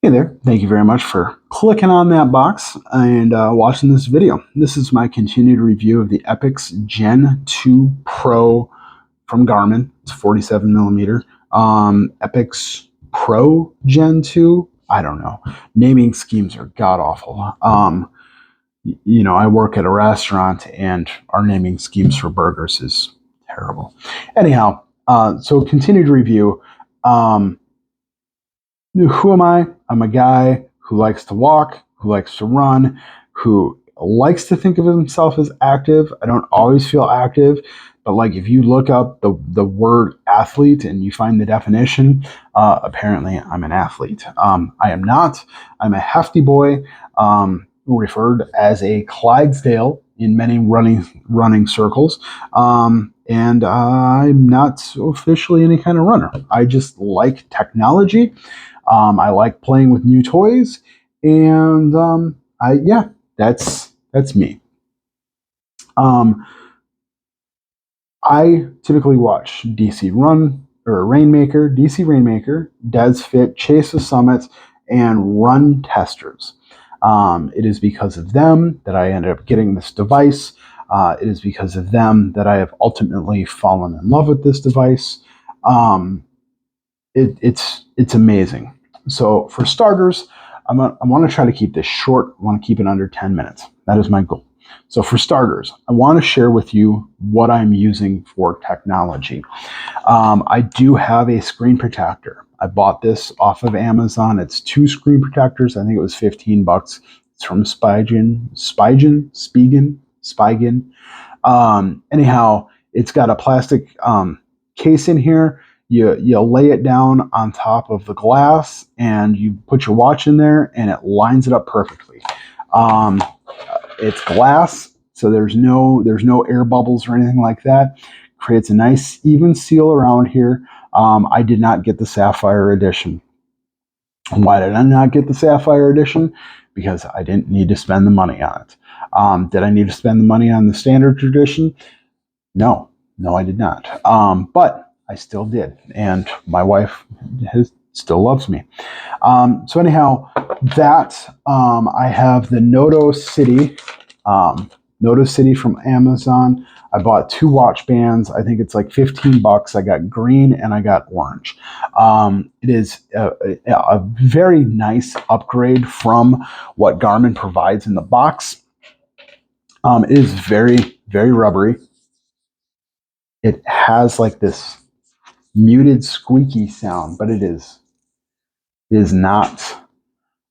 Hey there, thank you very much for clicking on that box and watching this video. This is my continued review of the Epix Gen 2 Pro from Garmin. It's 47 millimeter. Epix Pro Gen 2, I don't know. Naming schemes are god-awful. I work at a restaurant and our naming schemes for burgers is terrible. Anyhow, so continued review. Who am I? I'm a guy who likes to walk, who likes to run, who likes to think of himself as active. I don't always feel active, but like if you look up the word athlete and you find the definition, apparently I'm an athlete. I am not. I'm a hefty boy, referred as a Clydesdale in many running circles. And I'm not officially any kind of runner. I just like technology. I like playing with new toys, and that's me. I typically watch DC Rainmaker, Dad's Fit, Chase the Summits, and Run Testers. It is because of them that I ended up getting this device. It is because of them that I have ultimately fallen in love with this device. It's amazing. So for starters, I want to try to keep this short. I want to keep it under 10 minutes. That is my goal. So for starters, I want to share with you what I'm using for technology. I do have a screen protector. I bought this off of Amazon. It's 2 screen protectors. I think it was $15. It's from Spigen. Anyhow, it's got a plastic case in here. You lay it down on top of the glass and you put your watch in there and it lines it up perfectly. It's glass, so there's no air bubbles or anything like that. Creates a nice even seal around here. I did not get the Sapphire Edition. Why did I not get the Sapphire Edition? Because I didn't need to spend the money on it. Did I need to spend the money on the standard edition? No, I did not. But I still did, and my wife still loves me. So anyhow, I have the Noto City from Amazon. I bought 2 watch bands. I think it's like $15. I got green and I got orange. It is a very nice upgrade from what Garmin provides in the box. It is very, very rubbery. It has like this muted squeaky sound, but it is not,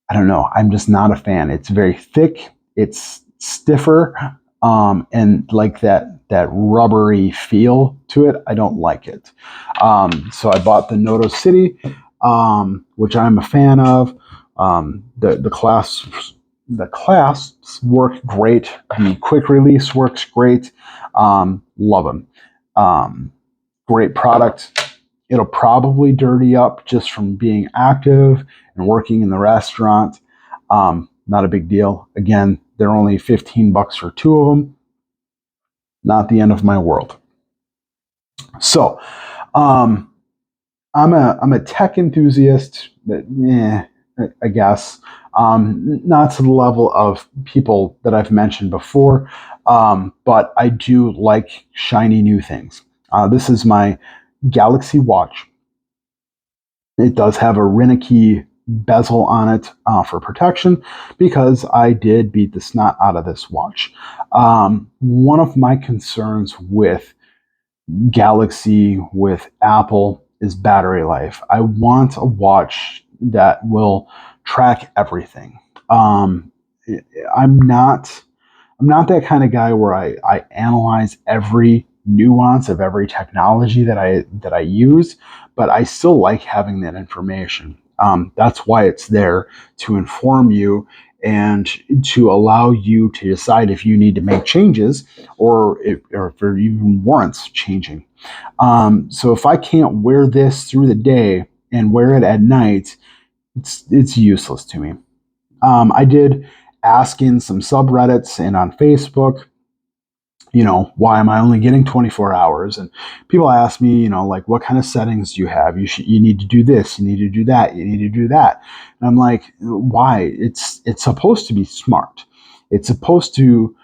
I don't know, I'm just not a fan. It's very thick, it's stiffer, and like that rubbery feel to it, I don't like it. So I bought the Noto City, which I'm a fan of. The clasps work great. The quick release works great. Love them. Great product. It'll probably dirty up just from being active and working in the restaurant. Not a big deal. Again, they're only $15 for 2 of them. Not the end of my world. So, I'm a tech enthusiast, but I guess not to the level of people that I've mentioned before. But I do like shiny new things. This is my Galaxy watch. It does have a Rinicky bezel on it for protection because I did beat the snot out of this watch. One of my concerns with Galaxy, with Apple, is battery life. I want a watch that will track everything. I'm not that kind of guy where I analyze every nuance of every technology that I use, but I still like having that information. That's why it's there, to inform you and to allow you to decide if you need to make changes or if it even warrants changing. So if I can't wear this through the day and wear it at night, it's useless to me. I did ask in some subreddits and on Facebook why am I only getting 24 hours? And people ask me, like, what kind of settings do you have? You need to do this, you need to do that, you need to do that. And I'm like, why? It's supposed to be smart. It's supposed to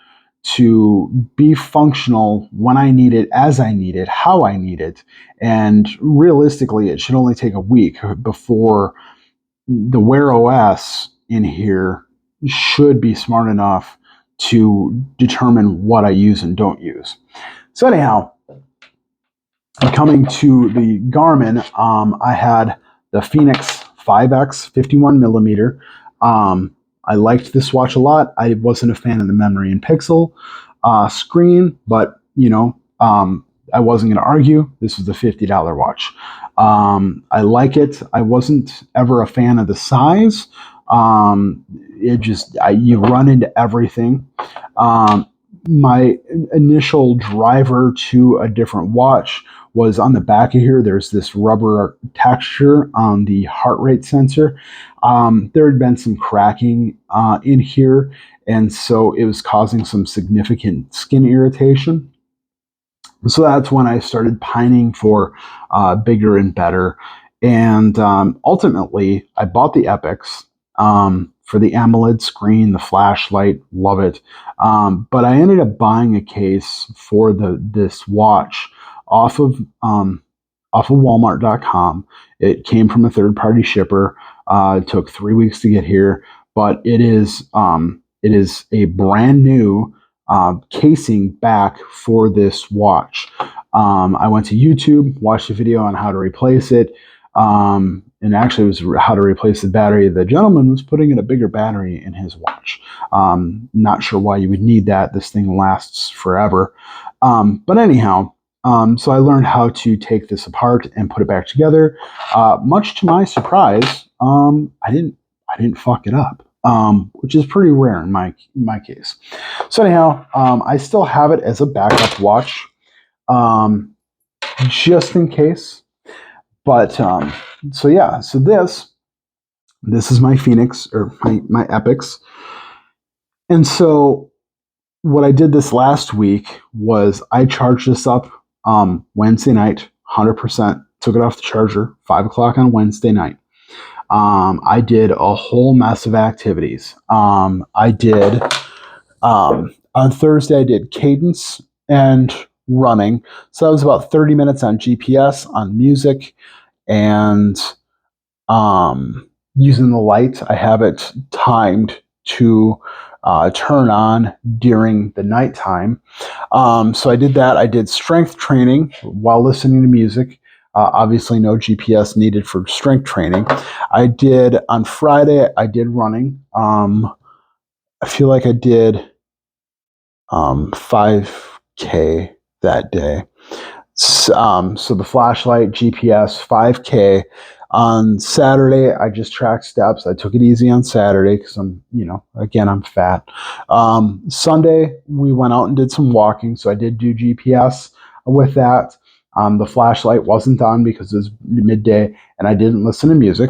be functional when I need it, as I need it, how I need it. And realistically, it should only take a week before the Wear OS in here should be smart enough to determine what I use and don't use. So anyhow, coming to the Garmin, I had the Phoenix 5X 51 millimeter. I liked this watch a lot. I wasn't a fan of the memory and pixel screen, but I wasn't going to argue. This was a $50 watch. I like it. I wasn't ever a fan of the size. You run into everything. My initial driver to a different watch was on the back of here. There's this rubber texture on the heart rate sensor. There had been some cracking in here, and so it was causing some significant skin irritation. So that's when I started pining for bigger and better. And ultimately, I bought the Epix for the AMOLED screen, the flashlight, love it. But I ended up buying a case for this watch off of Walmart.com. It came from a third-party shipper. It took 3 weeks to get here, but it is a brand new casing back for this watch. I went to YouTube, watched a video on how to replace it, and actually it was how to replace the battery. The gentleman was putting in a bigger battery in his watch. Not sure why you would need that. This thing lasts forever. But anyhow, so I learned how to take this apart and put it back together. Much to my surprise, I didn't fuck it up. Which is pretty rare in my case. So anyhow, I still have it as a backup watch, just in case. But so yeah, so this is my Phoenix, or my Epix. And so what I did this last week was I charged this up Wednesday night, 100%. Took it off the charger, 5 o'clock on Wednesday night. I did a whole mess of activities. On Thursday, I did cadence and running. So that was about 30 minutes on GPS, on music, and using the light. I have it timed to turn on during the nighttime. So I did that. I did strength training while listening to music. Obviously, no GPS needed for strength training. On Friday, I did running. I feel like I did 5K that day. So the flashlight, GPS, 5K. On Saturday, I just tracked steps. I took it easy on Saturday because I'm fat. Sunday, we went out and did some walking. So I did do GPS with that. The flashlight wasn't on because it was midday and I didn't listen to music.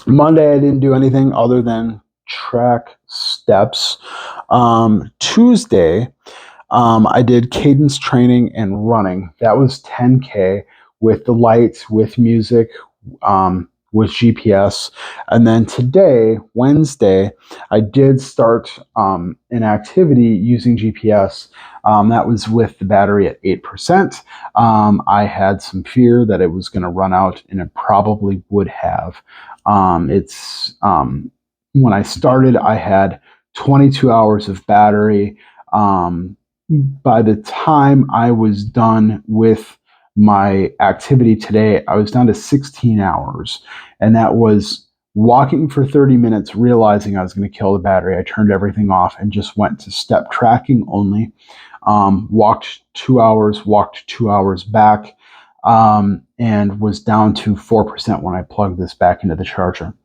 Monday, I didn't do anything other than track steps. Tuesday, I did cadence training and running. That was 10K with the lights, with music, with GPS. And then today, Wednesday, I did start an activity using GPS. That was with the battery at 8%. I had some fear that it was going to run out, and it probably would have. When I started, I had 22 hours of battery. By the time I was done with my activity today, I was down to 16 hours. And that was walking for 30 minutes, realizing I was going to kill the battery. I turned everything off and just went to step tracking only. Walked 2 hours back, and was down to 4% when I plugged this back into the charger.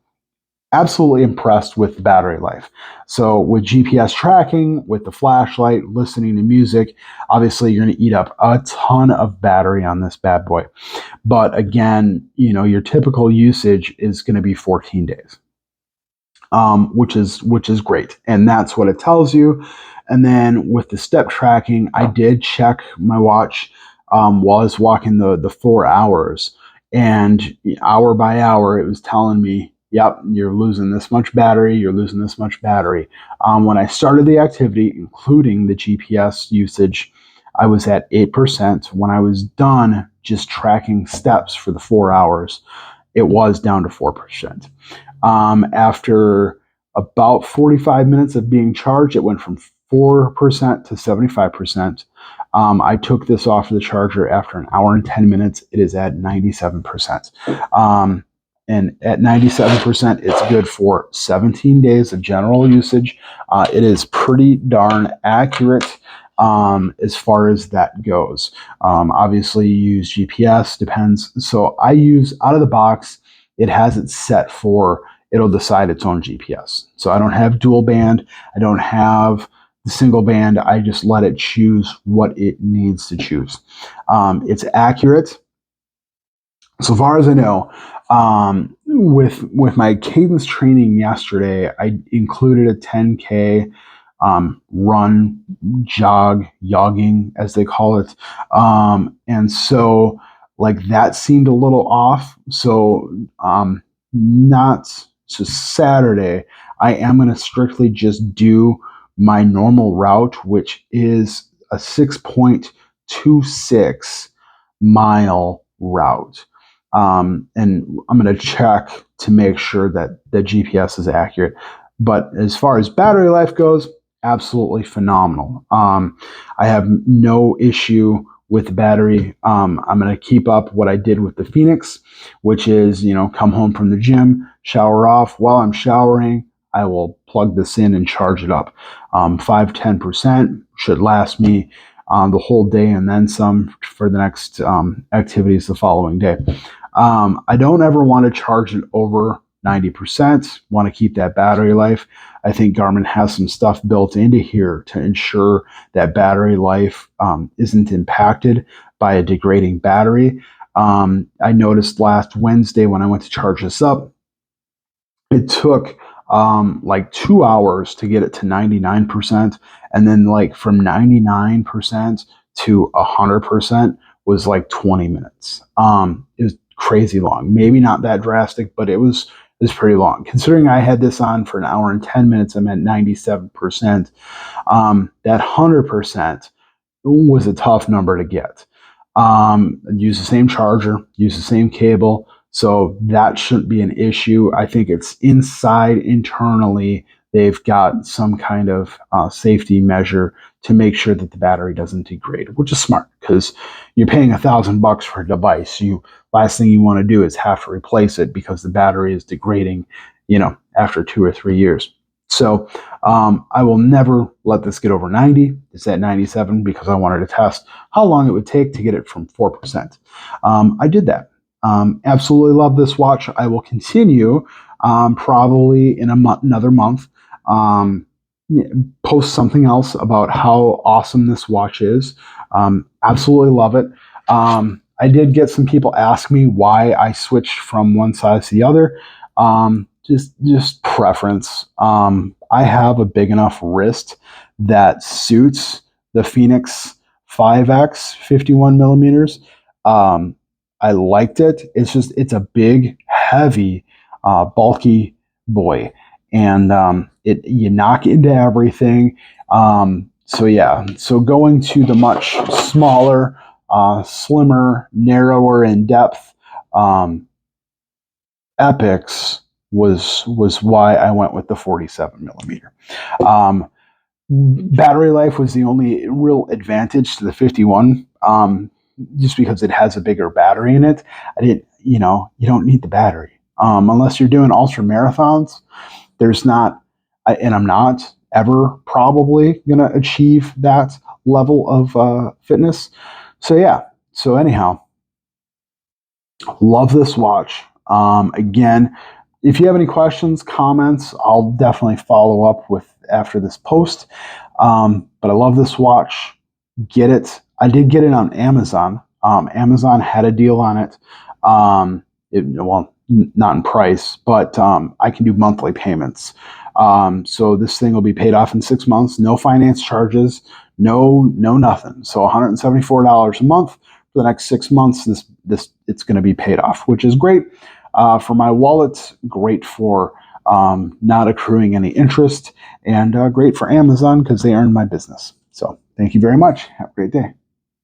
Absolutely impressed with the battery life. So with GPS tracking, with the flashlight, listening to music, obviously you're going to eat up a ton of battery on this bad boy. But again, your typical usage is going to be 14 days. which is great, and that's what it tells you. And then with the step tracking, I did check my watch while I was walking the 4 hours, and hour by hour, it was telling me, "Yep, you're losing this much battery. You're losing this much battery." When I started the activity, including the GPS usage, I was at 8%. When I was done just tracking steps for the 4 hours, it was down to 4%. After about 45 minutes of being charged, it went from 4% to 75%. I took this off of the charger after an hour and 10 minutes. It is at 97%. And at 97%, it's good for 17 days of general usage. It is pretty darn accurate as far as that goes. Obviously, you use GPS, depends. So I use out of the box, it has it set for it'll decide its own GPS. So I don't have dual band. I don't have the single band. I just let it choose what it needs to choose. It's accurate. So far as I know, with my cadence training yesterday, I included a 10K run, jog, jogging, as they call it. And so, like, that seemed a little off. So, not so Saturday, I am going to strictly just do my normal route, which is a 6.26 mile route. And I'm going to check to make sure that the GPS is accurate. But as far as battery life goes, absolutely phenomenal. I have no issue with the battery. I'm going to keep up what I did with the Phoenix, which is, come home from the gym, shower off. While I'm showering, I will plug this in and charge it up. 5-10% should last me the whole day and then some for the next activities the following day. I don't ever want to charge it over 90%, want to keep that battery life. I think Garmin has some stuff built into here to ensure that battery life isn't impacted by a degrading battery. I noticed last Wednesday when I went to charge this up, it took like 2 hours to get it to 99%. And then like from 99% to 100% was like 20 minutes. It was crazy long. Maybe not that drastic, but it was pretty long. Considering I had this on for an hour and 10 minutes, I'm at 97%. That 100% was a tough number to get. Use the same charger, use the same cable, so that shouldn't be an issue. I think it's inside internally. They've got some kind of safety measure to make sure that the battery doesn't degrade, which is smart because you're paying $1,000 for a device. Last thing you want to do is have to replace it because the battery is degrading, after 2 or 3 years. So I will never let this get over 90. It's at 97 because I wanted to test how long it would take to get it from 4%. I did that. Absolutely love this watch. I will continue probably in another month. Post something else about how awesome this watch is. Absolutely love it. I did get some people ask me why I switched from one size to the other. Just preference. I have a big enough wrist that suits the Phoenix 5X 51 millimeters. I liked it. It's a big, heavy, bulky boy, and you knock into everything. So going to the much smaller, slimmer, narrower in depth Epix was why I went with the 47 millimeter. Battery life was the only real advantage to the 51. Just because it has a bigger battery in it. You don't need the battery. Unless you're doing ultra marathons, there's not, and I'm not ever probably going to achieve that level of fitness. So anyhow, love this watch. Again, if you have any questions, comments, I'll definitely follow up with after this post. But I love this watch. Get it. I did get it on Amazon. Amazon had a deal on it. not in price, but I can do monthly payments. So this thing will be paid off in 6 months, no finance charges, no nothing. So $174 a month for the next 6 months. This it's going to be paid off, which is great for my wallet. Great for not accruing any interest, and great for Amazon because they earn my business. So thank you very much. Have a great day.